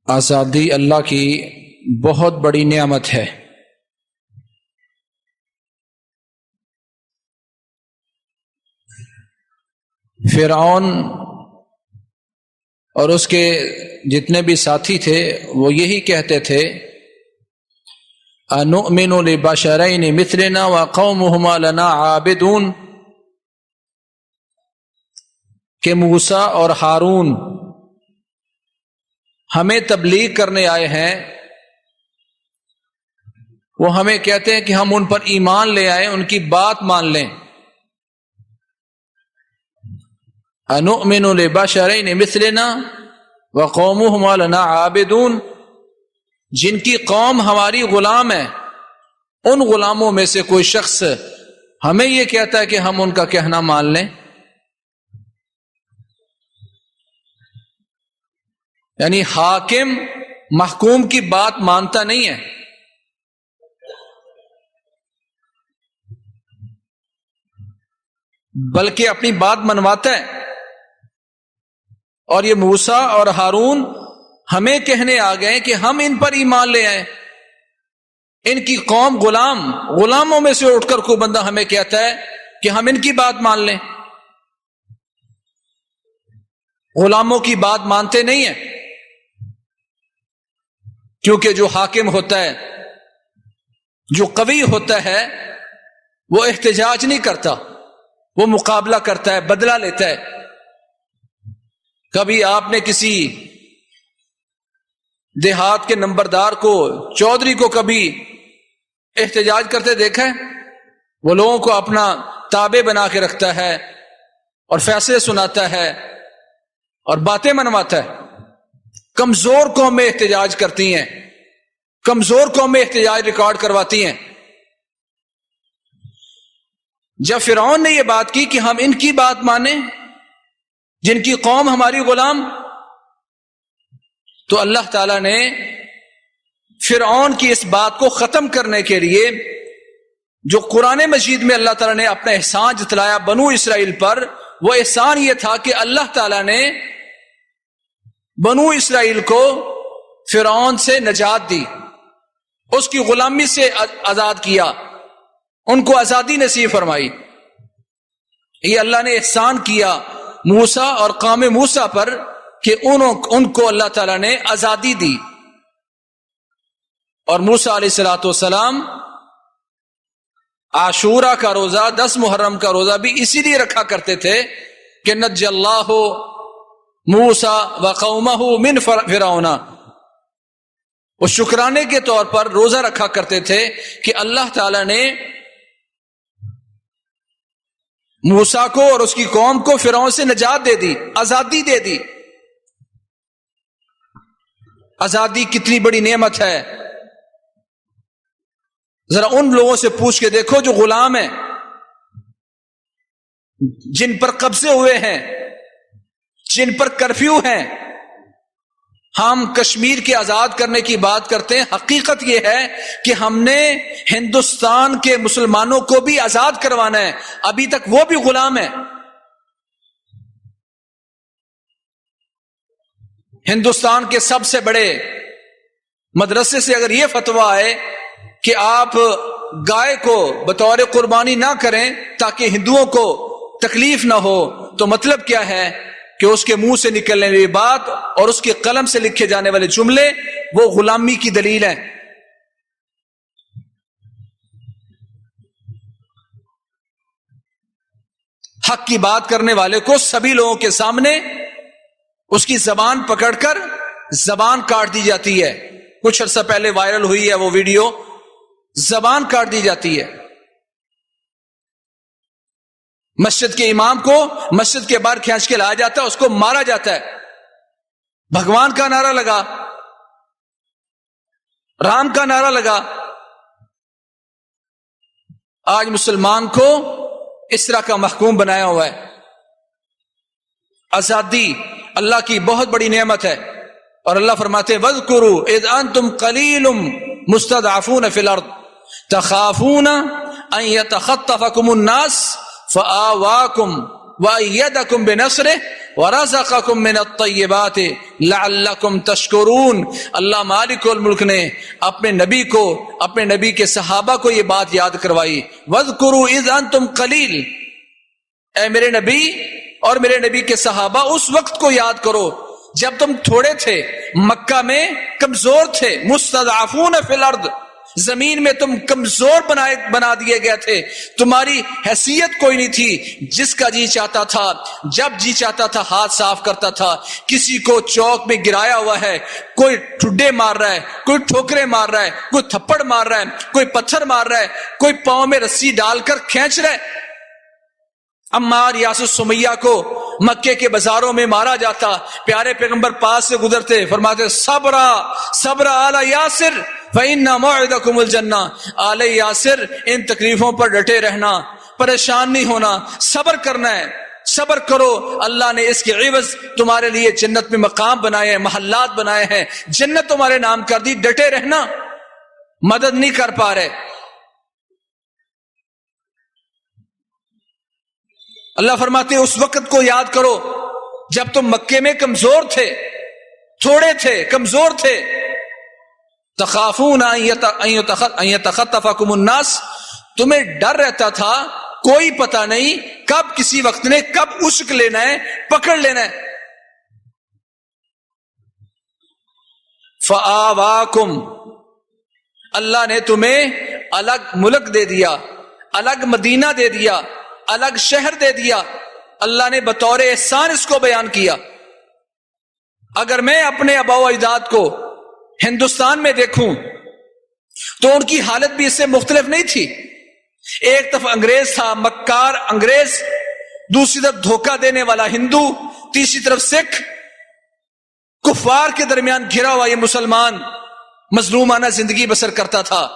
آزادی اللہ کی بہت بڑی نعمت ہے۔ فرعون اور اس کے جتنے بھی ساتھی تھے وہ یہی کہتے تھے انؤمن لبشرین مثلنا وقومہما لنا عابدون، کہ موسیٰ اور ہارون ہمیں تبلیغ کرنے آئے ہیں، وہ ہمیں کہتے ہیں کہ ہم ان پر ایمان لے آئیں، ان کی بات مان لیں۔ انؤمن لبشرین مثلنا وقومہما لنا عابدون، جن کی قوم ہماری غلام ہے، ان غلاموں میں سے کوئی شخص ہمیں یہ کہتا ہے کہ ہم ان کا کہنا مان لیں۔ یعنی حاکم محکوم کی بات مانتا نہیں ہے، بلکہ اپنی بات منواتا ہے۔ اور یہ موسیٰ اور ہارون ہمیں کہنے آ گئے کہ ہم ان پر ایمان لے آئیں، ان کی قوم غلاموں میں سے اٹھ کر کوئی بندہ ہمیں کہتا ہے کہ ہم ان کی بات مان لیں۔ غلاموں کی بات مانتے نہیں ہیں، کیونکہ جو حاکم ہوتا ہے، جو قوی ہوتا ہے، وہ احتجاج نہیں کرتا، وہ مقابلہ کرتا ہے، بدلہ لیتا ہے۔ کبھی آپ نے کسی دیہات کے نمبردار کو، چودھری کو کبھی احتجاج کرتے دیکھا ہے؟ وہ لوگوں کو اپنا تابع بنا کے رکھتا ہے اور فیصلے سناتا ہے اور باتیں منواتا ہے۔ کمزور قومیں احتجاج کرتی ہیں، کمزور قومیں احتجاج ریکارڈ کرواتی ہیں۔ جب فرعون نے یہ بات کی کہ ہم ان کی بات مانیں جن کی قوم ہماری غلام، تو اللہ تعالیٰ نے فرعون کی اس بات کو ختم کرنے کے لیے جو قرآن مجید میں اللہ تعالیٰ نے اپنا احسان جتلایا بنو اسرائیل پر، وہ احسان یہ تھا کہ اللہ تعالیٰ نے بنو اسرائیل کو فرعون سے نجات دی، اس کی غلامی سے آزاد کیا، ان کو آزادی نصیب فرمائی۔ یہ اللہ نے احسان کیا موسیٰ اور قوم موسیٰ پر کہ ان کو اللہ تعالیٰ نے آزادی دی۔ اور موسیٰ علیہ السلام عاشورہ کا روزہ، 10 محرم کا روزہ بھی اسی لیے رکھا کرتے تھے کہ نجی اللہ موسیٰ وقومہ من فرعون، وہ شکرانے کے طور پر روزہ رکھا کرتے تھے کہ اللہ تعالیٰ نے موسیٰ کو اور اس کی قوم کو فرعون سے نجات دے دی، آزادی دے دی۔ آزادی کتنی بڑی نعمت ہے، ذرا ان لوگوں سے پوچھ کے دیکھو جو غلام ہیں، جن پر قبضے ہوئے ہیں، جن پر کرفیو ہیں۔ ہم کشمیر کے آزاد کرنے کی بات کرتے ہیں، حقیقت یہ ہے کہ ہم نے ہندوستان کے مسلمانوں کو بھی آزاد کروانا ہے، ابھی تک وہ بھی غلام ہیں۔ ہندوستان کے سب سے بڑے مدرسے سے اگر یہ فتویٰ آئے کہ آپ گائے کو بطور قربانی نہ کریں تاکہ ہندوؤں کو تکلیف نہ ہو، تو مطلب کیا ہے کہ اس کے منہ سے نکلنے والی بات اور اس کے قلم سے لکھے جانے والے جملے وہ غلامی کی دلیل ہیں۔ حق کی بات کرنے والے کو سبھی لوگوں کے سامنے اس کی زبان پکڑ کر زبان کاٹ دی جاتی ہے۔ کچھ عرصہ پہلے وائرل ہوئی ہے وہ ویڈیو، زبان کاٹ دی جاتی ہے۔ مسجد کے امام کو مسجد کے باہر کھینچ کے لایا جاتا ہے، اس کو مارا جاتا ہے۔ بھگوان کا نعرہ لگا، رام کا نعرہ لگا۔ آج مسلمان کو اس طرح کا محکوم بنایا ہوا ہے۔ آزادی اللہ کی بہت بڑی نعمت ہے، اور اللہ فرماتے وَاذْكُرُوا إِذْ أَنْتُمْ قَلِيلٌ مُسْتَضْعَفُونَ فِي الْأَرْضِ تَخَافُونَ أَنْ يَتَخَطَّفَكُمُ النَّاسُ فَآوَاكُمْ وَأَيَّدَكُمْ بِنَصْرِهِ وَرَزَقَكُمْ مِنَ الطَّيِّبَاتِ لَعَلَّكُمْ تَشْكُرُونَ۔ اللہ مالک الملک نے اپنے نبی کے صحابہ کو یہ بات یاد کروائی، وَاذْكُرُوا إِذْ أَنْتُمْ قَلِيلٌ، اے میرے نبی اور میرے نبی کے صحابہ اس وقت کو یاد کرو جب تم تھوڑے تھے، مکہ میں کمزور تھے، مستضعفون فی الارض، زمین میں تم کمزور بنا دیے گئے تھے، تمہاری حیثیت کوئی نہیں تھی، جس کا جی چاہتا تھا جب جی چاہتا تھا ہاتھ صاف کرتا تھا، کسی کو چوک میں گرایا ہوا ہے، کوئی ٹھڈے مار رہا ہے، کوئی ٹھوکرے مار رہا ہے، کوئی تھپڑ مار رہا ہے، کوئی پتھر مار رہا ہے، کوئی پاؤں میں رسی ڈال کر کھینچ رہا ہے۔ عمار یاسر سمیہ کو مکے کے بازاروں میں مارا جاتا، پیارے پیغمبر پاس سے گزرتے فرماتے صبر آل یاسر فإن موعدکم الجنہ، آل یاسر ان تکلیفوں پر ڈٹے رہنا، پریشان نہیں ہونا، صبر کرنا ہے، صبر کرو، اللہ نے اس کے عوض تمہارے لیے جنت میں مقام بنائے ہیں، محلات بنائے ہیں، جنت تمہارے نام کر دی، ڈٹے رہنا۔ مدد نہیں کر پا رہے، اللہ فرماتے اس وقت کو یاد کرو جب تم مکے میں کمزور تھے، تھوڑے تھے، کمزور تھے، تخافون ان یتخطفکم الناس، تمہیں ڈر رہتا تھا کوئی پتہ نہیں کب کسی وقت نے کب اشک لینا ہے، پکڑ لینا ہے۔ فآواکم، اللہ نے تمہیں الگ ملک دے دیا، الگ مدینہ دے دیا، الگ شہر دے دیا، اللہ نے بطور احسان اس کو بیان کیا۔ اگر میں اپنے آباء و اجداد کو ہندوستان میں دیکھوں تو ان کی حالت بھی اس سے مختلف نہیں تھی۔ ایک طرف انگریز تھا، مکار انگریز، دوسری طرف دھوکہ دینے والا ہندو، تیسری طرف سکھ، کفار کے درمیان گھرا ہوا یہ مسلمان مظلومانہ زندگی بسر کرتا تھا۔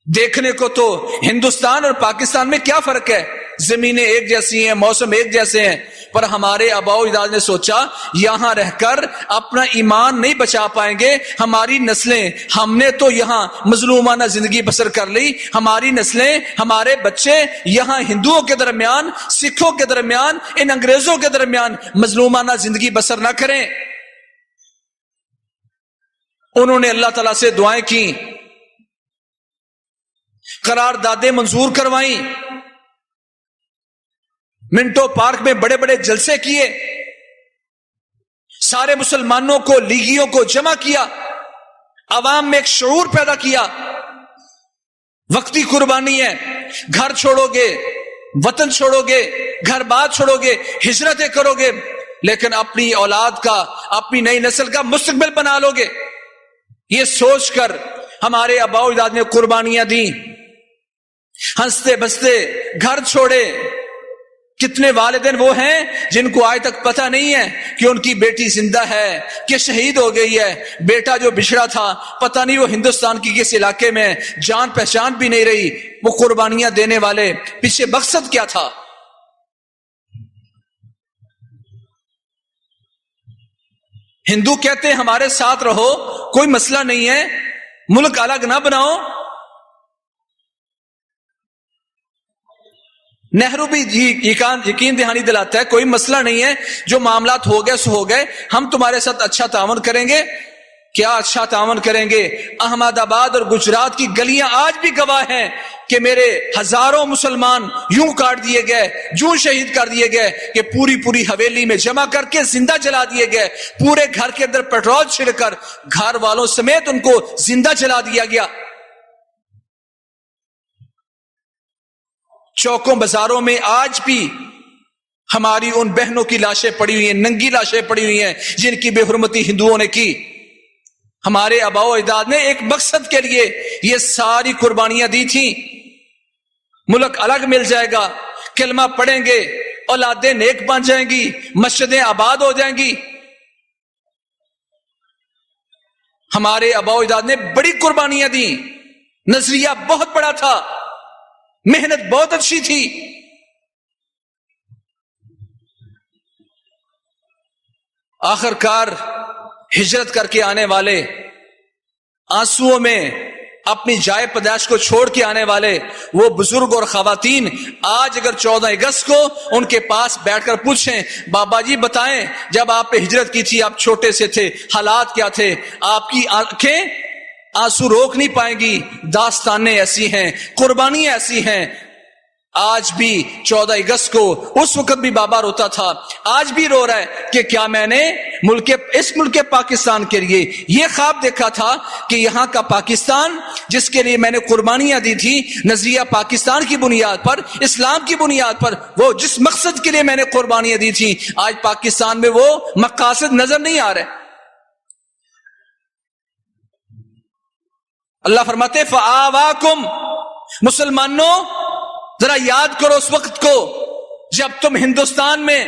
دیکھنے کو تو ہندوستان اور پاکستان میں کیا فرق ہے، زمینیں ایک جیسی ہیں، موسم ایک جیسے ہیں، پر ہمارے آباء و اجداد نے سوچا یہاں رہ کر اپنا ایمان نہیں بچا پائیں گے ہماری نسلیں، ہم نے تو یہاں مظلومانہ زندگی بسر کر لی، ہماری نسلیں، ہمارے بچے یہاں ہندوؤں کے درمیان، سکھوں کے درمیان، ان انگریزوں کے درمیان مظلومانہ زندگی بسر نہ کریں۔ انہوں نے اللہ تعالیٰ سے دعائیں کی، قراردادیں منظور کروائیں، منٹو پارک میں بڑے بڑے جلسے کیے، سارے مسلمانوں کو، لیگیوں کو جمع کیا، عوام میں ایک شعور پیدا کیا۔ وقتی قربانی ہے، گھر چھوڑو گے، وطن چھوڑو گے، گھر بار چھوڑو گے، ہجرتیں کرو گے، لیکن اپنی اولاد کا، اپنی نئی نسل کا مستقبل بنا لو گے۔ یہ سوچ کر ہمارے آباء و اجداد نے قربانیاں دیں، ہنستے بستے گھر چھوڑے۔ کتنے والدین وہ ہیں جن کو آج تک پتہ نہیں ہے کہ ان کی بیٹی زندہ ہے کہ شہید ہو گئی ہے، بیٹا جو بچھڑا تھا پتہ نہیں وہ ہندوستان کی کس علاقے میں، جان پہچان بھی نہیں رہی۔ وہ قربانیاں دینے والے پیچھے مقصد کیا تھا؟ ہندو کہتے ہیں ہمارے ساتھ رہو، کوئی مسئلہ نہیں ہے، ملک الگ نہ بناؤ۔ نہرو بھی یقین دہانی دلاتا ہے کوئی مسئلہ نہیں ہے، جو معاملات ہو گئے سو ہو گئے، ہم تمہارے ساتھ اچھا تعاون کریں گے۔ کیا اچھا تعاون کریں گے؟ احمد آباد اور گجرات کی گلیاں آج بھی گواہ ہیں کہ میرے ہزاروں مسلمان یوں کاٹ دیے گئے، یوں شہید کر دیے گئے کہ پوری حویلی میں جمع کر کے زندہ جلا دیے گئے، پورے گھر کے اندر پیٹرول چھڑک کر گھر والوں سمیت ان کو زندہ جلا دیا گیا۔ چوکوں بازاروں میں آج بھی ہماری ان بہنوں کی لاشیں پڑی ہوئی ہیں، ننگی لاشیں پڑی ہوئی ہیں جن کی بے حرمتی ہندوؤں نے کی۔ ہمارے آباء و اجداد نے ایک مقصد کے لیے یہ ساری قربانیاں دی تھیں۔ ملک الگ مل جائے گا، کلمہ پڑھیں گے، اولادیں نیک بن جائیں گی، مسجدیں آباد ہو جائیں گی۔ ہمارے آباء و اجداد نے بڑی قربانیاں دی، نظریہ بہت بڑا تھا، محنت بہت اچھی تھی۔ آخر کار ہجرت کر کے آنے والے آنسوؤں میں اپنی جائے پیدائش کو چھوڑ کے آنے والے وہ بزرگ اور خواتین آج اگر 14 اگست کو ان کے پاس بیٹھ کر پوچھیں بابا جی بتائیں جب آپ پہ ہجرت کی تھی آپ چھوٹے سے تھے حالات کیا تھے، آپ کی آنکھیں آنسو روک نہیں پائیں گی، داستانیں ایسی ہیں، قربانیاں ایسی ہیں۔ آج بھی 14 اگست کو اس وقت بھی بابا روتا تھا، آج بھی رو رہا ہے کہ کیا میں نے اس ملک پاکستان کے لیے یہ خواب دیکھا تھا کہ یہاں کا پاکستان جس کے لیے میں نے قربانیاں دی تھی نظریہ پاکستان کی بنیاد پر، اسلام کی بنیاد پر، وہ جس مقصد کے لیے میں نے قربانیاں دی تھی آج پاکستان میں وہ مقاصد نظر نہیں آ رہے۔ اللہ فرماتے فآواکم، مسلمانوں ذرا یاد کرو اس وقت کو جب تم ہندوستان میں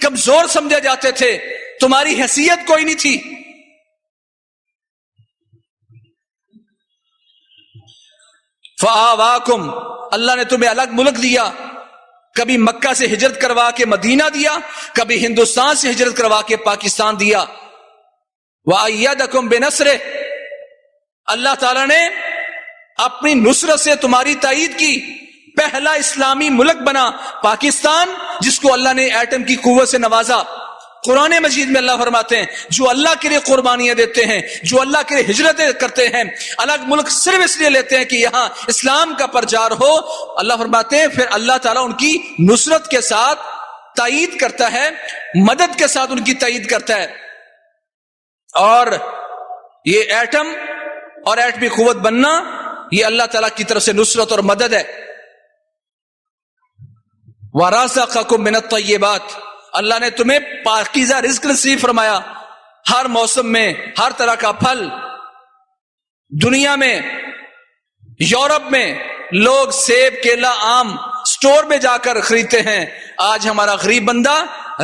کمزور سمجھے جاتے تھے، تمہاری حیثیت کوئی نہیں تھی۔ فآواکم، اللہ نے تمہیں الگ ملک دیا، کبھی مکہ سے ہجرت کروا کے مدینہ دیا، کبھی ہندوستان سے ہجرت کروا کے پاکستان دیا۔ وَأَيَّدَكُمْ بِنَصْرِهِ، اللہ تعالیٰ نے اپنی نصرت سے تمہاری تائید کی، پہلا اسلامی ملک بنا پاکستان جس کو اللہ نے ایٹم کی قوت سے نوازا۔ قرآن مجید میں اللہ فرماتے ہیں جو اللہ کے لیے قربانیاں دیتے ہیں، جو اللہ کے لیے ہجرتیں کرتے ہیں، الگ ملک صرف اس لیے لیتے ہیں کہ یہاں اسلام کا پرچار ہو، اللہ فرماتے ہیں پھر اللہ تعالیٰ ان کی نصرت کے ساتھ تائید کرتا ہے، مدد کے ساتھ ان کی تائید کرتا ہے۔ اور یہ ایٹم اور ایٹمی قوت بننا یہ اللہ تعالیٰ کی طرف سے نصرت اور مدد ہے۔ وَرَزَقَكُم مِّنَ الطَّيِّبَاتِ، اللہ نے تمہیں پاکیزہ رزق نصیب فرمایا، ہر موسم میں ہر طرح کا پھل۔ دنیا میں یورپ میں لوگ سیب کیلا آم سٹور میں جا کر خریدتے ہیں، آج ہمارا غریب بندہ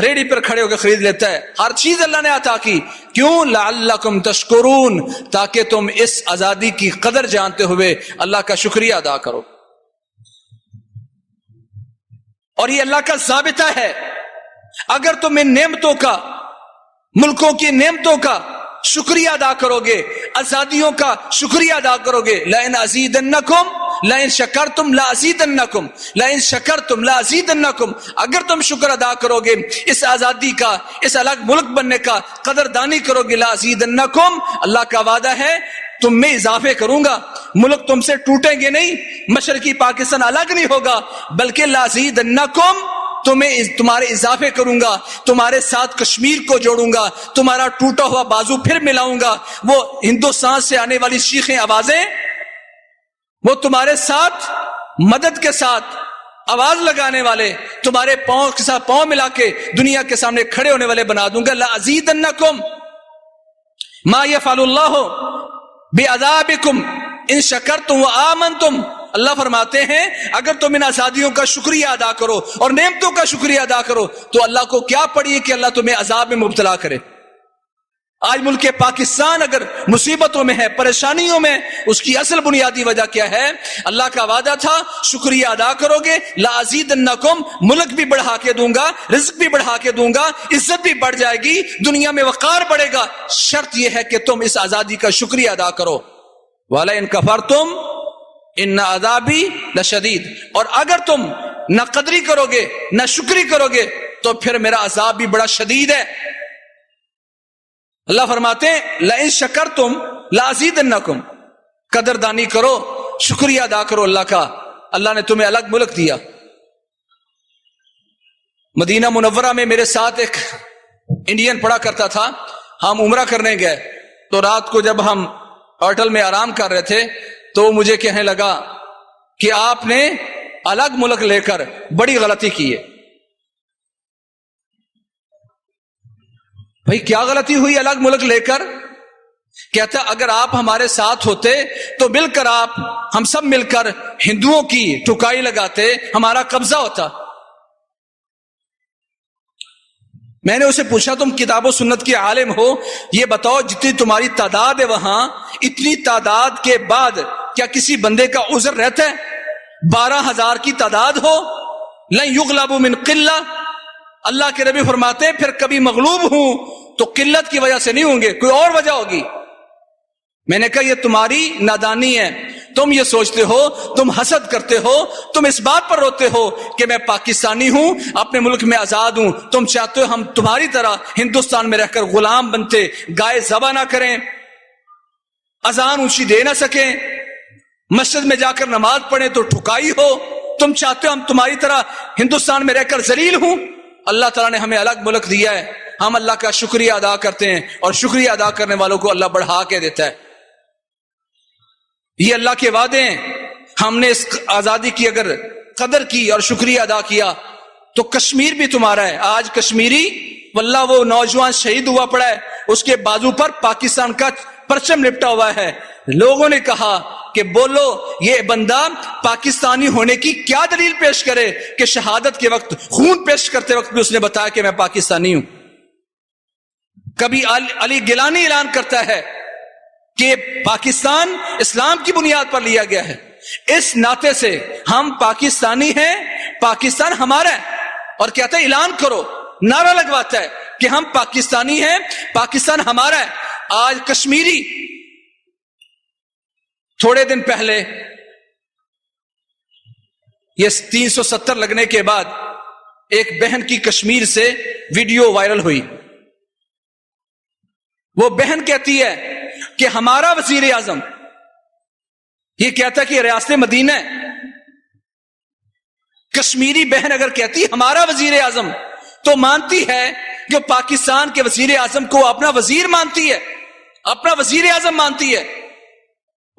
ریڑھی پر کھڑے ہو کے خرید لیتا ہے۔ ہر چیز اللہ نے عطا کی، کیوں؟ لعلکم تشکرون، تاکہ تم اس آزادی کی قدر جانتے ہوئے اللہ کا شکریہ ادا کرو۔ اور یہ اللہ کا ضابطہ ہے، اگر تم ان نعمتوں کا، ملکوں کی نعمتوں کا شکریہ ادا کرو گے، آزادیوں کا شکریہ ادا کرو گے، لئن ازیدنکم لئن شکرتم لازیدنکم لئن شکرتم لازیدنکم، اگر تم شکر ادا کرو گے اس آزادی کا، اس الگ ملک بننے کا، قدردانی کرو گے، لازیدنکم، اللہ کا وعدہ ہے تم میں اضافے کروں گا، ملک تم سے ٹوٹیں گے نہیں، مشرقی پاکستان الگ نہیں ہوگا، بلکہ لازیدنکم، تمہارے اضافے کروں گا، تمہارے ساتھ کشمیر کو جوڑوں گا، تمہارا ٹوٹا ہوا بازو پھر ملاؤں گا، وہ ہندوستان سے آنے والی شیخیں آوازیں وہ تمہارے ساتھ مدد کے ساتھ آواز لگانے والے، تمہارے پاؤں کے ساتھ پاؤں ملا کے دنیا کے سامنے کھڑے ہونے والے بنا دوں گا۔ لَأَزِيدَنَّكُمْ مَا يَفْعَلُ اللَّهُ بِعَذَابِكُمْ إِن شَكَرْتُمْ وَآمَنْتُمْ، اللہ فرماتے ہیں اگر تم ان آزادیوں کا شکریہ ادا کرو اور نعمتوں کا شکریہ ادا کرو تو اللہ کو کیا پڑی کہ اللہ تمہیں عذاب میں مبتلا کرے۔ آج ملک پاکستان اگر مصیبتوں میں ہے، پریشانیوں میں، اس کی اصل بنیادی وجہ کیا ہے؟ اللہ کا وعدہ تھا شکریہ ادا کرو گے لَأَزِيدَنَّكُمْ، ملک بھی بڑھا کے دوں گا، رزق بھی بڑھا کے دوں گا، عزت بھی بڑھ جائے گی، دنیا میں وقار بڑھے گا، شرط یہ ہے کہ تم اس آزادی کا شکریہ ادا کرو۔ وَلَئِن كَفَرْتُمْ إِنَّ عَذَابِي لَشَدِيدٌ، اور اگر تم نہ قدری کرو گے نہ شکری کرو گے تو پھر میرا عذاب بھی بڑا شدید ہے۔ اللہ فرماتے ہیں لئن شکرتم لازیدنکم، قدردانی کرو، شکریہ ادا کرو اللہ کا، اللہ نے تمہیں الگ ملک دیا۔ مدینہ منورہ میں میرے ساتھ ایک انڈین پڑھا کرتا تھا، ہم عمرہ کرنے گئے تو رات کو جب ہم ہوٹل میں آرام کر رہے تھے تو وہ مجھے کہنے لگا کہ آپ نے الگ ملک لے کر بڑی غلطی کی ہے۔ بھئی کیا غلطی ہوئی الگ ملک لے کر؟ کہتا اگر آپ ہمارے ساتھ ہوتے تو مل کر ہم سب مل کر ہندوؤں کی ٹکائی لگاتے، ہمارا قبضہ ہوتا۔ میں نے اسے پوچھا تم کتاب و سنت کے عالم ہو، یہ بتاؤ جتنی تمہاری تعداد ہے وہاں، اتنی تعداد کے بعد کیا کسی بندے کا عذر رہتا ہے؟ 12,000 کی تعداد ہو، لن یغلبوا من قلہ، اللہ کے نبی فرماتے ہیں پھر کبھی مغلوب ہوں تو قلت کی وجہ سے نہیں ہوں گے، کوئی اور وجہ ہوگی۔ میں نے کہا یہ تمہاری نادانی ہے، تم یہ سوچتے ہو، تم حسد کرتے ہو، تم اس بات پر روتے ہو کہ میں پاکستانی ہوں، اپنے ملک میں آزاد ہوں، تم چاہتے ہو ہم تمہاری طرح ہندوستان میں رہ کر غلام بنتے، گائے ذبح نہ کریں، اذان اونچی دے نہ سکیں، مسجد میں جا کر نماز پڑھیں تو ٹھکائی ہو، تم چاہتے ہو ہم تمہاری طرح ہندوستان میں رہ کر ذلیل ہوں۔ اللہ تعالیٰ نے ہمیں الگ ملک دیا ہے، ہم اللہ کا شکریہ ادا کرتے ہیں، اور شکریہ ادا کرنے والوں کو اللہ بڑھا کے دیتا ہے۔ یہ اللہ کے وعدے ہیں۔ ہم نے اس آزادی کی اگر قدر کی اور شکریہ ادا کیا تو کشمیر بھی تمہارا ہے۔ آج کشمیری واللہ وہ نوجوان شہید ہوا پڑا ہے، اس کے بازو پر پاکستان کا پرچم لپٹا ہوا ہے۔ لوگوں نے کہا کہ بولو یہ بندہ پاکستانی ہونے کی کیا دلیل پیش کرے کہ شہادت کے وقت، خون پیش کرتے وقت بھی اس نے بتایا کہ میں پاکستانی ہوں۔ کبھی علی گیلانی اعلان کرتا ہے کہ پاکستان اسلام کی بنیاد پر لیا گیا ہے، اس ناطے سے ہم پاکستانی ہیں، پاکستان ہمارا ہے، اور کہتا ہے اعلان کرو، نعرہ لگواتا ہے کہ ہم پاکستانی ہیں، پاکستان ہمارا ہے۔ آج کشمیری، تھوڑے دن پہلے یہ 370 لگنے کے بعد ایک بہن کی کشمیر سے ویڈیو وائرل ہوئی۔ وہ بہن کہتی ہے کہ ہمارا وزیر اعظم، یہ کہتا ہے کہ ریاست مدینہ ہے، کشمیری بہن اگر کہتی ہمارا وزیر اعظم تو مانتی ہے کہ پاکستان کے وزیر اعظم کو اپنا وزیر مانتی ہے، اپنا وزیر اعظم مانتی ہے۔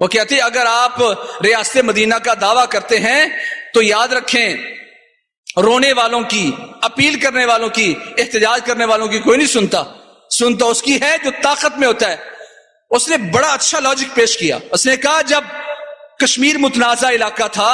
وہ کہتی ہے اگر آپ ریاست مدینہ کا دعویٰ کرتے ہیں تو یاد رکھیں رونے والوں کی، اپیل کرنے والوں کی، احتجاج کرنے والوں کی کوئی نہیں سنتا اس کی ہے جو طاقت میں ہوتا ہے۔ اس نے بڑا اچھا لاجک پیش کیا۔ اس نے کہا جب کشمیر متنازع علاقہ تھا،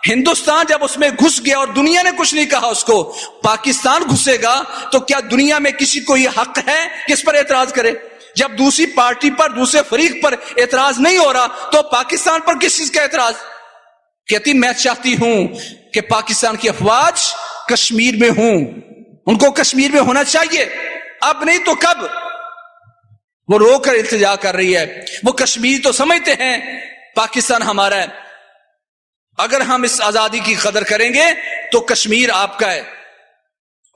ہندوستان جب اس میں گھس گیا اور دنیا نے کچھ نہیں کہا اس کو، پاکستان گھسے گا تو کیا دنیا میں کسی کو یہ حق ہے کس پر اعتراض کرے؟ جب دوسری پارٹی پر، دوسرے فریق پر اعتراض نہیں ہو رہا تو پاکستان پر کس چیز کا اعتراض؟ کہتی میں چاہتی ہوں کہ پاکستان کی افواج کشمیر میں ہوں، ان کو کشمیر میں ہونا چاہیے، اب نہیں تو کب؟ وہ رو کر التجا کر رہی ہے۔ وہ کشمیر تو سمجھتے ہیں پاکستان ہمارا ہے۔ اگر ہم اس آزادی کی قدر کریں گے تو کشمیر آپ کا ہے،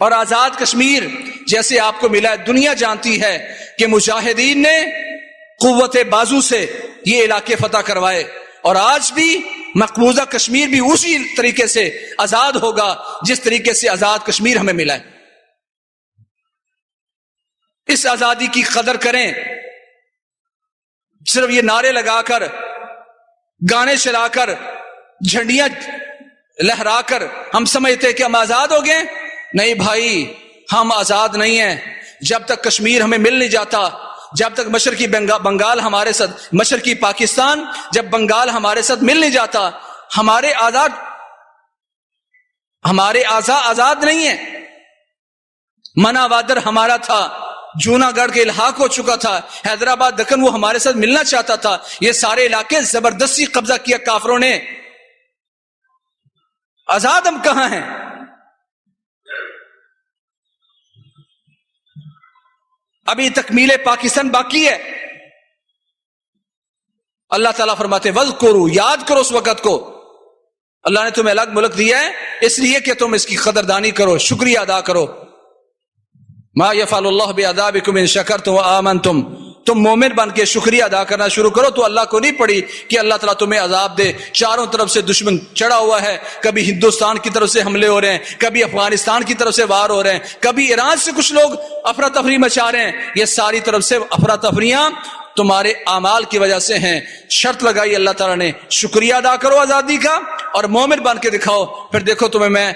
اور آزاد کشمیر جیسے آپ کو ملا ہے، دنیا جانتی ہے کہ مجاہدین نے قوت بازو سے یہ علاقے فتح کروائے، اور آج بھی مقبوضہ کشمیر بھی اسی طریقے سے آزاد ہوگا جس طریقے سے آزاد کشمیر ہمیں ملا ہے۔ اس آزادی کی قدر کریں۔ صرف یہ نعرے لگا کر، گانے چلا کر، جھنڈیاں لہرا کر ہم سمجھتے کہ ہم آزاد ہو گئے۔ نہیں بھائی، ہم آزاد نہیں ہیں جب تک کشمیر ہمیں مل نہیں جاتا، جب تک مشرقی بنگال ہمارے ساتھ، مشرقی پاکستان جب بنگال ہمارے ساتھ مل نہیں جاتا، ہمارے اعضاء آزاد نہیں ہیں۔ منا وادر ہمارا تھا، جونا گڑھ کے الحاق ہو چکا تھا، حیدرآباد دکن وہ ہمارے ساتھ ملنا چاہتا تھا، یہ سارے علاقے زبردستی قبضہ کیا کافروں نے۔ آزاد ہم کہاں ہیں؟ ابھی تکمیل پاکستان باقی ہے۔ اللہ تعالیٰ فرماتے وَاذْكُرُوا، یاد کرو اس وقت کو، اللہ نے تمہیں الگ ملک دیا ہے اس لیے کہ تم اس کی قدردانی کرو، شکریہ ادا کرو۔ مَا يَفْعَلُ اللَّهُ بِعَذَابِكُمْ إِن شَكَرْتُمْ وَآمَنْتُمْ، تم مومن بن کے شکریہ ادا کرنا شروع کرو تو اللہ کو نہیں پڑی کہ اللہ تعالیٰ تمہیں عذاب دے۔ چاروں طرف سے دشمن چڑھا ہوا ہے، کبھی ہندوستان کی طرف سے حملے ہو رہے ہیں، کبھی افغانستان کی طرف سے وار ہو رہے ہیں، کبھی ایران سے کچھ لوگ افراتفری مچا رہے ہیں۔ یہ ساری طرف سے افراتفریاں تمہارے اعمال کی وجہ سے ہیں۔ شرط لگائی اللہ تعالیٰ نے، شکریہ ادا کرو آزادی کا اور مومن بن کے دکھاؤ، پھر دیکھو تمہیں میں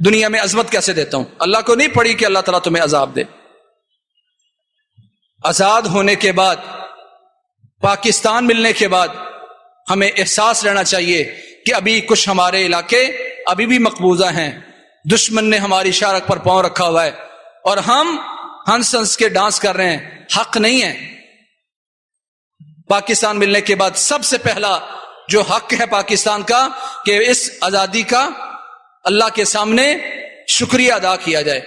دنیا میں عظمت کیسے دیتا ہوں۔ اللہ کو نہیں پڑی کہ اللہ تعالیٰ تمہیں عذاب دے۔ آزاد ہونے کے بعد، پاکستان ملنے کے بعد ہمیں احساس رہنا چاہیے کہ ابھی کچھ ہمارے علاقے ابھی بھی مقبوضہ ہیں، دشمن نے ہماری شارک پر پاؤں رکھا ہوا ہے اور ہم ہنس ہنس کے ڈانس کر رہے ہیں۔ حق نہیں ہے۔ پاکستان ملنے کے بعد سب سے پہلا جو حق ہے پاکستان کا کہ اس آزادی کا اللہ کے سامنے شکریہ ادا کیا جائے۔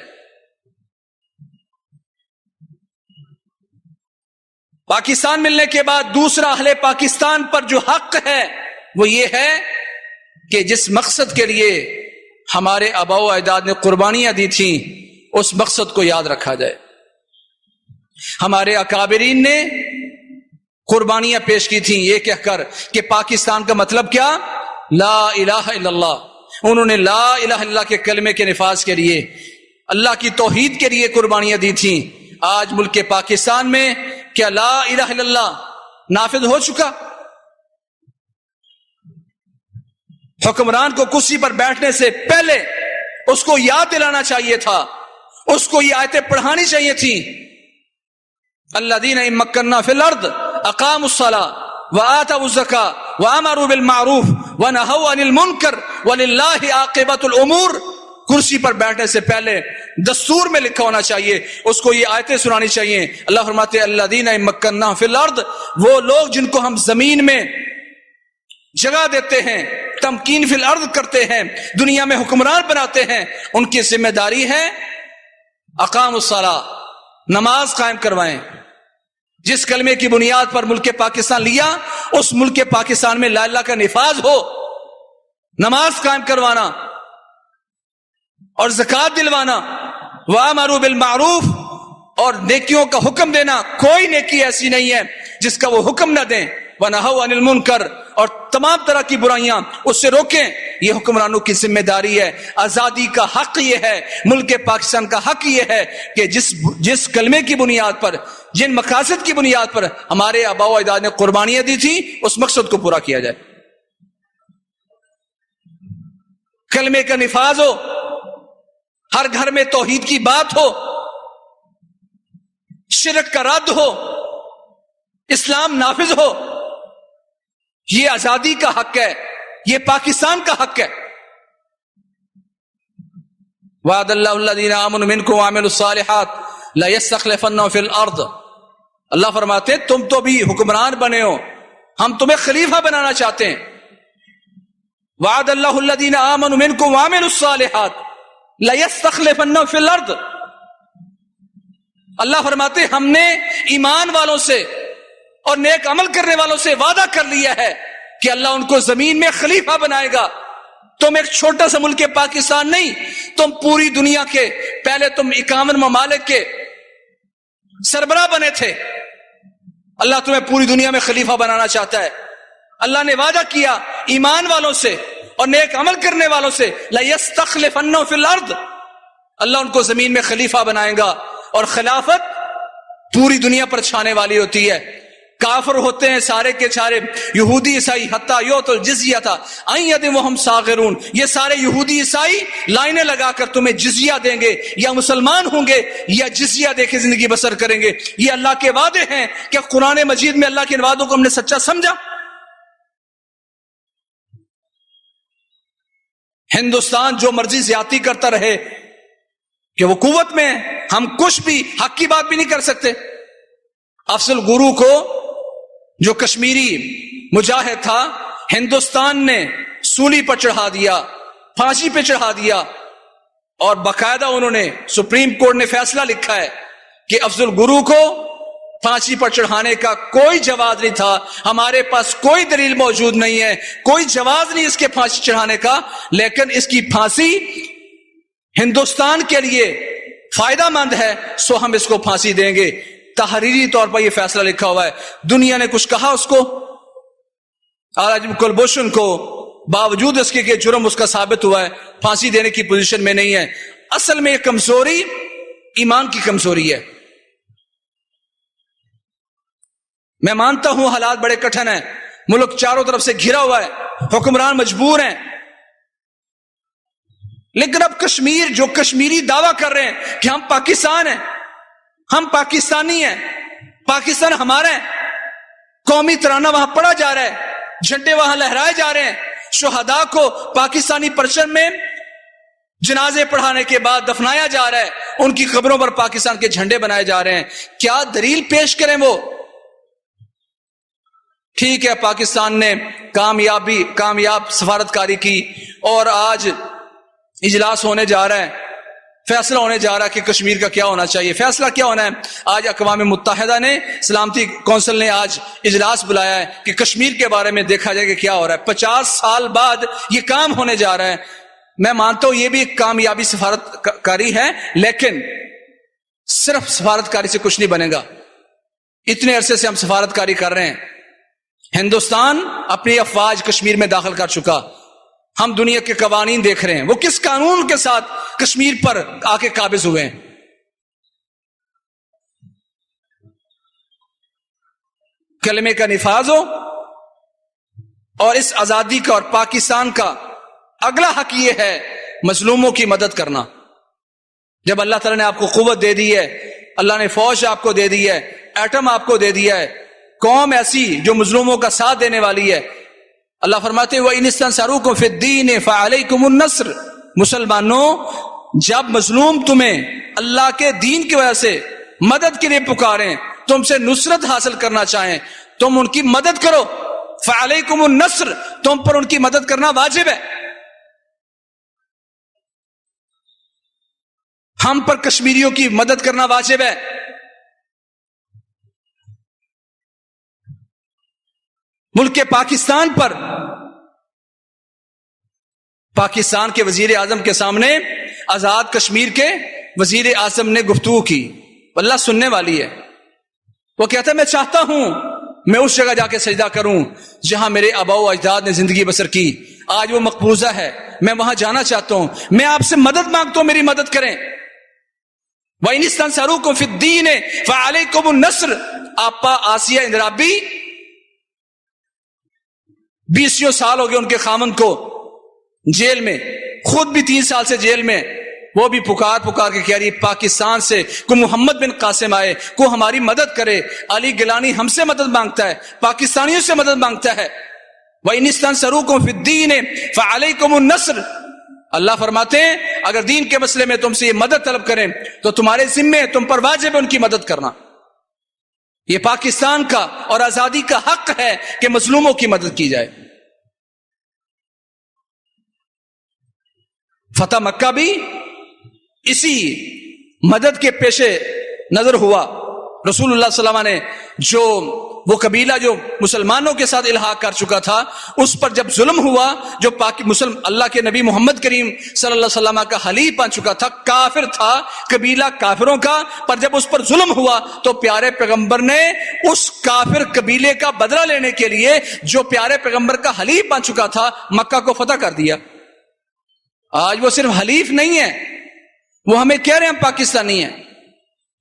پاکستان ملنے کے بعد دوسرا اہل پاکستان پر جو حق ہے وہ یہ ہے کہ جس مقصد کے لیے ہمارے آباء و اجداد نے قربانیاں دی تھیں اس مقصد کو یاد رکھا جائے. ہمارے اکابرین نے قربانیاں پیش کی تھیں یہ کہہ کر کہ پاکستان کا مطلب کیا؟ لا الہ الا اللہ. انہوں نے لا الہ الا اللہ کے کلمے کے نفاذ کے لیے، اللہ کی توحید کے لیے قربانیاں دی تھیں. آج ملک پاکستان میں کیا لا الہ الا اللہ نافذ ہو چکا؟ حکمران کو کرسی پر بیٹھنے سے پہلے اس کو یاد دلانا چاہیے تھا، اس کو یہ آیتیں پڑھانی چاہیے تھیں. الذین ان مکننا فی الارض اقاموا الصلاۃ وآتوا الزکاۃ وامروا بالمعروف ونہوا عن المنکر وللہ عاقبۃ الامور. کرسی پر بیٹھنے سے پہلے دستور میں لکھا ہونا چاہیے، اس کو یہ آیتیں سنانی چاہیے. اللہ فرماتے ہیں الذین ان مکننا فی الارض، وہ لوگ جن کو ہم زمین میں جگہ دیتے ہیں، تمکین فی الارض کرتے ہیں، دنیا میں حکمران بناتے ہیں، ان کی ذمہ داری ہے اقاموا الصلاۃ، نماز قائم کروائیں. جس کلمے کی بنیاد پر ملک پاکستان لیا اس ملک پاکستان میں لا الہ کا نفاذ ہو، نماز قائم کروانا اور زکوٰۃ دلوانا، وَأَمَرُوا بِالْمَعْرُوفِ، اور نیکیوں کا حکم دینا. کوئی نیکی ایسی نہیں ہے جس کا وہ حکم نہ دیں. وَنَهَوْا عَنِ الْمُنْكَرِ، اور تمام طرح کی برائیاں اس سے روکیں. یہ حکمرانوں کی ذمہ داری ہے. آزادی کا حق یہ ہے، ملک پاکستان کا حق یہ ہے کہ جس کلمے کی بنیاد پر، جن مقاصد کی بنیاد پر ہمارے آباء و اجداد نے قربانیاں دی تھی اس مقصد کو پورا کیا جائے. کلمے کا نفاذ ہو، ہر گھر میں توحید کی بات ہو، شرک کا رد ہو، اسلام نافذ ہو. یہ آزادی کا حق ہے، یہ پاکستان کا حق ہے. وعد اللہ الذین آمنوا منکم وعملوا الصالحات لیستخلفنہم فی الارض. اللہ فرماتے ہیں تم تو بھی حکمران بنے ہو، ہم تمہیں خلیفہ بنانا چاہتے ہیں. وعد اللہ الذین آمنوا منکم وعملوا الصالحات لیستخلفنہم فی الارض. اللہ فرماتے ہیں ہم نے ایمان والوں سے اور نیک عمل کرنے والوں سے وعدہ کر لیا ہے کہ اللہ ان کو زمین میں خلیفہ بنائے گا. تم ایک چھوٹا سا ملک پاکستان نہیں، تم پوری دنیا کے، پہلے تم 51 ممالک کے سربراہ بنے تھے. اللہ تمہیں پوری دنیا میں خلیفہ بنانا چاہتا ہے. اللہ نے وعدہ کیا ایمان والوں سے اور نیک عمل کرنے والوں سے، لَيَسْتَخْلِفَنَّهُمْ فِي الْأَرْضِ، اللہ ان کو زمین میں خلیفہ بنائے گا. اور خلافت پوری دنیا پر چھانے والی ہوتی ہے. کافر ہوتے ہیں سارے کے سارے، یہودی عیسائی، حتیٰ یؤتوا الجزیۃ عن ید وہم صاغرون. یہ سارے یہودی عیسائی لائنیں لگا کر تمہیں جزیہ دیں گے، یا مسلمان ہوں گے یا جزیہ دے کے زندگی بسر کریں گے. یہ اللہ کے وعدے ہیں. کہ قرآن مجید میں اللہ کے ان وعدوں کو ہم نے سچا سمجھا؟ ہندوستان جو مرضی زیادتی کرتا رہے کہ وہ قوت میں ہے، ہم کچھ بھی حق کی بات بھی نہیں کر سکتے. افضل گرو کو، جو کشمیری مجاہد تھا، ہندوستان نے سولی پر چڑھا دیا، پھانسی پہ چڑھا دیا، اور باقاعدہ انہوں نے، سپریم کورٹ نے فیصلہ لکھا ہے کہ افضل گرو کو پھانسی پر چڑھانے کا کوئی جواز نہیں تھا. ہمارے پاس کوئی دلیل موجود نہیں ہے، کوئی جواز نہیں اس کے پھانسی چڑھانے کا، لیکن اس کی پھانسی ہندوستان کے لیے فائدہ مند ہے، سو ہم اس کو پھانسی دیں گے. تحریری طور پر یہ فیصلہ لکھا ہوا ہے. دنیا نے کچھ کہا اس کو، آج کلبھوشن کو، باوجود اس کے کہ جرم اس کا ثابت ہوا ہے، پھانسی دینے کی پوزیشن میں نہیں ہے. اصل میں یہ کمزوری ایمان کی کمزوری ہے. میں مانتا ہوں حالات بڑے کٹھن ہیں، ملک چاروں طرف سے گھرا ہوا ہے، حکمران مجبور ہیں، لیکن اب کشمیر، جو کشمیری دعویٰ کر رہے ہیں کہ ہم پاکستان ہیں، ہم پاکستانی ہیں، پاکستان ہمارا ہے، قومی ترانہ وہاں پڑھا جا رہا ہے، جھنڈے وہاں لہرائے جا رہے ہیں، شہداء کو پاکستانی پرچم میں جنازے پڑھانے کے بعد دفنایا جا رہا ہے، ان کی قبروں پر پاکستان کے جھنڈے بنائے جا رہے ہیں. کیا دلیل پیش کریں وہ؟ ٹھیک ہے، پاکستان نے کامیاب سفارتکاری کی، اور آج اجلاس ہونے جا رہا ہے فیصلہ ہونے جا رہا ہے کہ کشمیر کا کیا ہونا چاہیے. فیصلہ کیا ہونا ہے؟ آج اقوام متحدہ نے، سلامتی کونسل نے آج اجلاس بلایا ہے کہ کشمیر کے بارے میں دیکھا جائے کہ کیا ہو رہا ہے. 50 سال بعد یہ کام ہونے جا رہا ہے. میں مانتا ہوں یہ بھی ایک کامیابی سفارت کاری ہے، لیکن صرف سفارت کاری سے کچھ نہیں بنے گا. اتنے عرصے سے ہم سفارت کاری کر رہے ہیں. ہندوستان اپنی افواج کشمیر میں داخل کر چکا. ہم دنیا کے قوانین دیکھ رہے ہیں، وہ کس قانون کے ساتھ کشمیر پر آ کے قابض ہوئے ہیں. کلمے کا نفاذ ہو، اور اس آزادی کا اور پاکستان کا اگلا حق یہ ہے مظلوموں کی مدد کرنا. جب اللہ تعالیٰ نے آپ کو قوت دے دی ہے، اللہ نے فوج آپ کو دے دی ہے، ایٹم آپ کو دے دیا ہے، قوم ایسی جو مظلوموں کا ساتھ دینے والی ہے. اللہ فرماتے ہیں وَإِنِ اسْتَنْصَرُوكُمْ فِي الدِّينِ فَعَلَيْكُمُ النَّصْرُ. مسلمانوں، جب مظلوم تمہیں اللہ کے دین کی وجہ سے مدد کے لیے پکاریں، تم سے نصرت حاصل کرنا چاہیں، تم ان کی مدد کرو. فَعَلَيْكُمُ النَّصْرُ، تم پر ان کی مدد کرنا واجب ہے. ہم پر کشمیریوں کی مدد کرنا واجب ہے. ملک پاکستان پر پاکستان کے وزیر اعظم کے سامنے آزاد کشمیر کے وزیر اعظم نے گفتگو کی. اللہ سننے والی ہے. وہ کہتا ہے میں چاہتا ہوں میں اس جگہ جا کے سجدہ کروں جہاں میرے آباء و اجداد نے زندگی بسر کی. آج وہ مقبوضہ ہے، میں وہاں جانا چاہتا ہوں. میں آپ سے مدد مانگتا ہوں، میری مدد کریں. وَإِنِ اسْتَنْصَرُوكُمْ فِي الدِّينِ فَعَلَيْكُمُ النَّصْرُ. آپا آسیہ اندرابی 20 سال ہو گئے ان کے خامن کو جیل میں، خود بھی 3 سال سے جیل میں. وہ بھی پکار کے کہہ رہی پاکستان سے کوئی محمد بن قاسم آئے، کوئی ہماری مدد کرے. علی گیلانی ہم سے مدد مانگتا ہے، پاکستانیوں سے مدد مانگتا ہے. وَإِنِ اسْتَنْصَرُوكُمْ فِي الدِّينِ فَعَلَيْكُمُ النَّصْرُ. اللہ فرماتے ہیں اگر دین کے مسئلے میں تم سے یہ مدد طلب کریں تو تمہارے ذمے، تم پر واجب ہے ان کی مدد کرنا. یہ پاکستان کا اور آزادی کا حق ہے کہ مظلوموں کی مدد کی جائے. فتح مکہ بھی اسی مدد کے پیش نظر ہوا. رسول اللہ صلی اللہ علیہ وسلم نے جو وہ قبیلہ جو مسلمانوں کے ساتھ الحاق کر چکا تھا، اس پر جب ظلم ہوا، جو اللہ کے نبی محمد کریم صلی اللہ علیہ وسلم کا حلیف بن چکا تھا، کافر تھا، قبیلہ کافروں کا، پر جب اس پر ظلم ہوا تو پیارے پیغمبر نے اس کافر قبیلے کا بدلہ لینے کے لیے جو پیارے پیغمبر کا حلیف بن چکا تھا، مکہ کو فتح کر دیا. آج وہ صرف حلیف نہیں ہے، وہ ہمیں کہہ رہے ہیں ہم پاکستانی ہیں.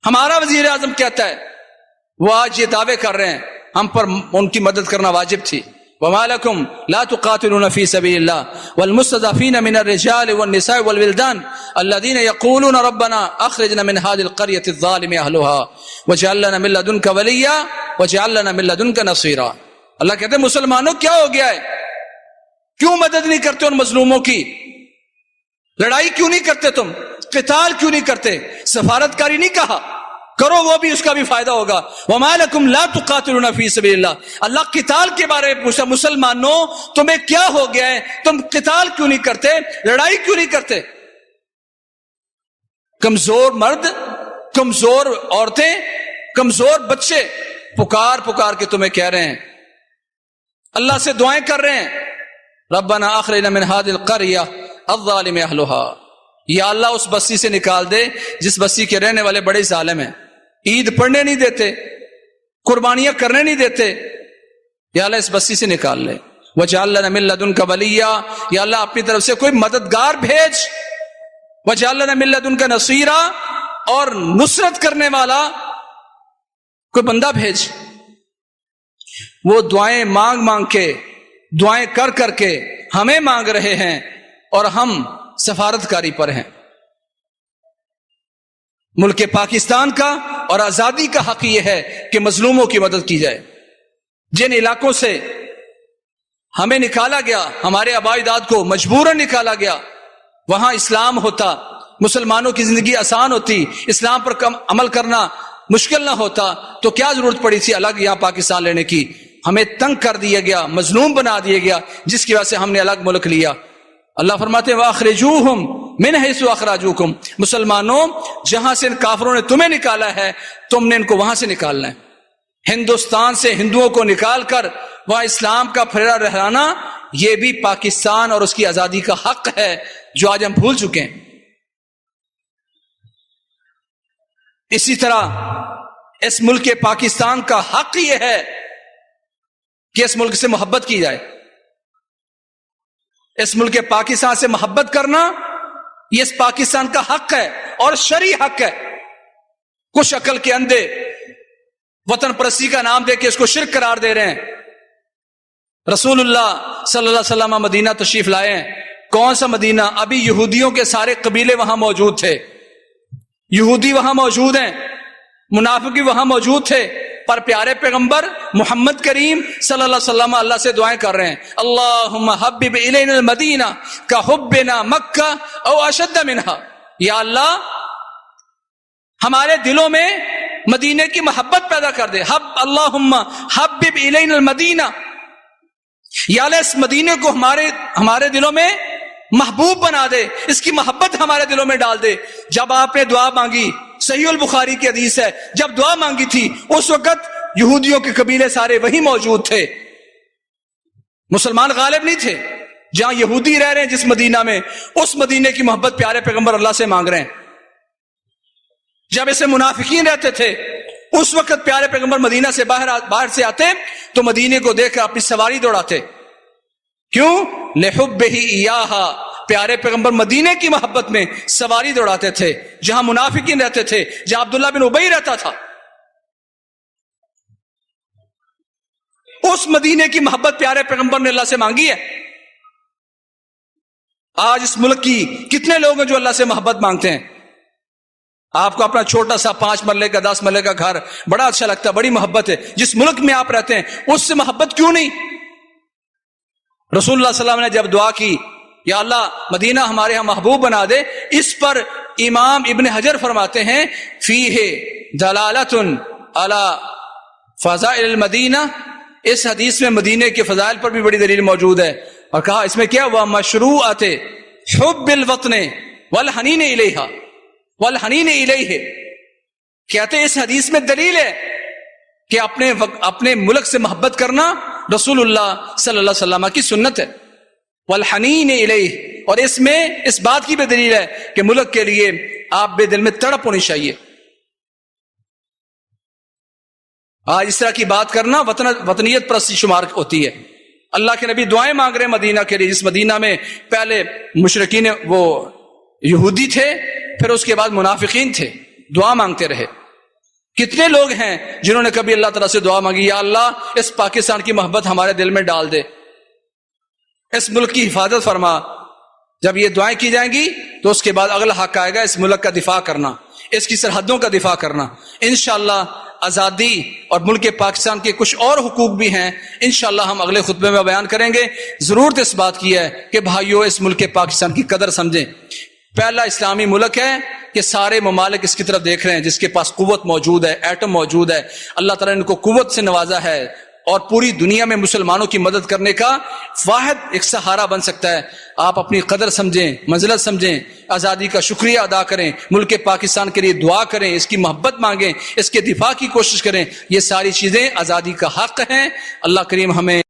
ہمارا وزیر اعظم کہتا ہے، وہ آج یہ دعوے کر رہے ہیں ہم پر ان کی مدد کرنا واجب تھی. وَمَا لَكُمْ لَا تُقَاتِلُونَ فِي سَبِيلِ اللَّهِ وَالْمُسْتَضْعَفِينَ مِنَ الرِّجَالِ وَالنِّسَاءِ وَالْوِلْدَانِ الَّذِينَ يَقُولُونَ رَبَّنَا أَخْرِجْنَا مِنْ هَذِهِ الْقَرْيَةِ الظَّالِمِ أَهْلُهَا وَاجْعَل لَّنَا مِن لَّدُنكَ وَلِيًّا وَاجْعَل لَّنَا مِن لَّدُنكَ نَصِيرًا. اللہ کہتے ہیں مسلمانوں کیا ہو گیا ہے؟ کیوں مدد نہیں کرتے ان مظلوموں کی؟ لڑائی کیوں نہیں کرتے؟ تم قتال کیوں نہیں کرتے؟ سفارتکاری نہیں کہا کرو، وہ بھی اس کا بھی فائدہ ہوگا. وَمَا لَكُمْ لَا تُقَاتِلُونَ فِي سَبِيلِ اللَّهِ. اللہ قتال کے بارے میں پوچھا، مسلمانوں تمہیں کیا ہو گیا ہے؟ تم قتال کیوں نہیں کرتے؟ لڑائی کیوں نہیں کرتے؟ کمزور مرد، کمزور عورتیں، کمزور بچے پکار کے تمہیں کہہ رہے ہیں، اللہ سے دعائیں کر رہے ہیں، ربنا اخرجنا من هذه القرية الظالم اهلها. یا اللہ اس بستی سے نکال دے جس بستی کے رہنے والے بڑے ظالم ہیں، عید پڑھنے نہیں دیتے، قربانیاں کرنے نہیں دیتے. یا اللہ اس بستی سے نکال لے. وَاجْعَل لَّنَا مِن لَّدُنكَ وَلِيًّا. یا اللہ اپنی طرف سے کوئی مددگار بھیج. وَاجْعَل لَّنَا مِن لَّدُنكَ نَصِيرًا. اور نصرت کرنے والا کوئی بندہ بھیج. وہ دعائیں مانگ کے، دعائیں کر کے ہمیں مانگ رہے ہیں اور ہم سفارتکاری پر ہیں. ملک پاکستان کا اور آزادی کا حق یہ ہے کہ مظلوموں کی مدد کی جائے. جن علاقوں سے ہمیں نکالا گیا، ہمارے آباء اجداد کو مجبوراً نکالا گیا، وہاں اسلام ہوتا، مسلمانوں کی زندگی آسان ہوتی، اسلام پر عمل کرنا مشکل نہ ہوتا، تو کیا ضرورت پڑی تھی الگ یہاں پاکستان لینے کی؟ ہمیں تنگ کر دیا گیا، مظلوم بنا دیا گیا، جس کی وجہ سے ہم نے الگ ملک لیا. اللہ فرماتے ہیں وَأَخْرِجُوهُمْ من حیث اخرجوکم، مسلمانوں جہاں سے ان کافروں نے تمہیں نکالا ہے تم نے ان کو وہاں سے نکالنا ہے۔ ہندوستان سے ہندوؤں کو نکال کر وہاں اسلام کا پھیرا رہنا، یہ بھی پاکستان اور اس کی آزادی کا حق ہے جو آج ہم بھول چکے ہیں۔ اسی طرح اس ملک پاکستان کا حق یہ ہے کہ اس ملک سے محبت کی جائے۔ اس ملک پاکستان سے محبت کرنا یہ اس پاکستان کا حق ہے اور شرعی حق ہے۔ کچھ عقل کے اندھے وطن پرستی کا نام دے کے اس کو شرک قرار دے رہے ہیں۔ رسول اللہ صلی اللہ علیہ وسلم مدینہ تشریف لائے ہیں۔ کون سا مدینہ؟ ابھی یہودیوں کے سارے قبیلے وہاں موجود تھے، یہودی وہاں موجود ہیں، منافقی وہاں موجود تھے، پر پیارے پیغمبر محمد کریم صلی اللہ علیہ وسلم اللہ سے دعائیں کر رہے ہیں، اللہم حبب الینا المدینہ کحبنا مکہ او اشد منہا، یا اللہ ہمارے دلوں میں مدینے کی محبت پیدا کر دے۔ اللہم حبب الینا المدینہ، یا اللہ اس مدینے کو ہمارے دلوں میں محبوب بنا دے، اس کی محبت ہمارے دلوں میں ڈال دے۔ جب آپ نے دعا مانگی، صحیح البخاری کی حدیث ہے، جب دعا مانگی تھی اس وقت یہودیوں کے قبیلے سارے وہی موجود تھے، مسلمان غالب نہیں تھے۔ جہاں یہودی رہ رہے ہیں جس مدینہ میں، اس مدینے کی محبت پیارے پیغمبر اللہ سے مانگ رہے ہیں۔ جب اسے منافقین رہتے تھے اس وقت پیارے پیغمبر مدینہ سے باہر سے آتے تو مدینے کو دیکھ کر اپنی سواری دوڑاتے۔ کیوں؟ لحبہ ایہا، پیارے پیغمبر مدینے کی محبت میں سواری دوڑاتے تھے۔ جہاں منافقین رہتے تھے، جہاں عبداللہ بن ابی رہتا تھا، اس مدینے کی محبت پیارے پیغمبر نے اللہ سے مانگی ہے۔ آج اس ملک کی کتنے لوگ ہیں جو اللہ سے محبت مانگتے ہیں؟ آپ کو اپنا چھوٹا سا 5 مرلے کا 10 مرلے کا گھر بڑا اچھا لگتا ہے، بڑی محبت ہے، جس ملک میں آپ رہتے ہیں اس سے محبت کیوں نہیں؟ رسول اللہ صلی اللہ علیہ وسلم نے جب دعا کی یا اللہ مدینہ ہمارے ہاں محبوب بنا دے، اس پر امام ابن حجر فرماتے ہیں فیہ دلالۃ علی فضائل المدینہ، اس حدیث میں مدینے کے فضائل پر بھی بڑی دلیل موجود ہے، اور کہا اس میں کیا وہ مشروعۃ حب الوطن والحنین الیہا والحنین الیہ، کہتے ہیں اس حدیث میں دلیل ہے کہ اپنے ملک سے محبت کرنا رسول اللہ صلی اللہ علیہ وسلم کی سنت ہے، والحنین الیہ، اور اس میں اس بات کی بھی دلیل ہے کہ ملک کے لیے آپ بے دل میں تڑپ ہونی چاہیے۔ آج اس طرح کی بات کرنا وطنیت پرستی شمار ہوتی ہے۔ اللہ کے نبی دعائیں مانگ رہے ہیں مدینہ کے لیے، جس مدینہ میں پہلے مشرکین وہ یہودی تھے، پھر اس کے بعد منافقین تھے، دعا مانگتے رہے۔ کتنے لوگ ہیں جنہوں نے کبھی اللہ تعالیٰ سے دعا مانگی یا اللہ اس پاکستان کی محبت ہمارے دل میں ڈال دے، اس ملک کی حفاظت فرما۔ جب یہ دعائیں کی جائیں گی تو اس کے بعد اگلا حق آئے گا اس ملک کا دفاع کرنا، اس کی سرحدوں کا دفاع کرنا۔ انشاءاللہ آزادی اور ملک پاکستان کے کچھ اور حقوق بھی ہیں، انشاءاللہ ہم اگلے خطبے میں بیان کریں گے۔ ضرورت اس بات کی ہے کہ بھائیوں اس ملک پاکستان کی قدر سمجھیں۔ پہلا اسلامی ملک ہے کہ سارے ممالک اس کی طرف دیکھ رہے ہیں، جس کے پاس قوت موجود ہے، ایٹم موجود ہے، اللہ تعالیٰ نے ان کو قوت سے نوازا ہے، اور پوری دنیا میں مسلمانوں کی مدد کرنے کا واحد ایک سہارا بن سکتا ہے۔ آپ اپنی قدر سمجھیں، منزلت سمجھیں، آزادی کا شکریہ ادا کریں، ملک پاکستان کے لیے دعا کریں، اس کی محبت مانگیں، اس کے دفاع کی کوشش کریں۔ یہ ساری چیزیں آزادی کا حق ہیں۔ اللہ کریم ہمیں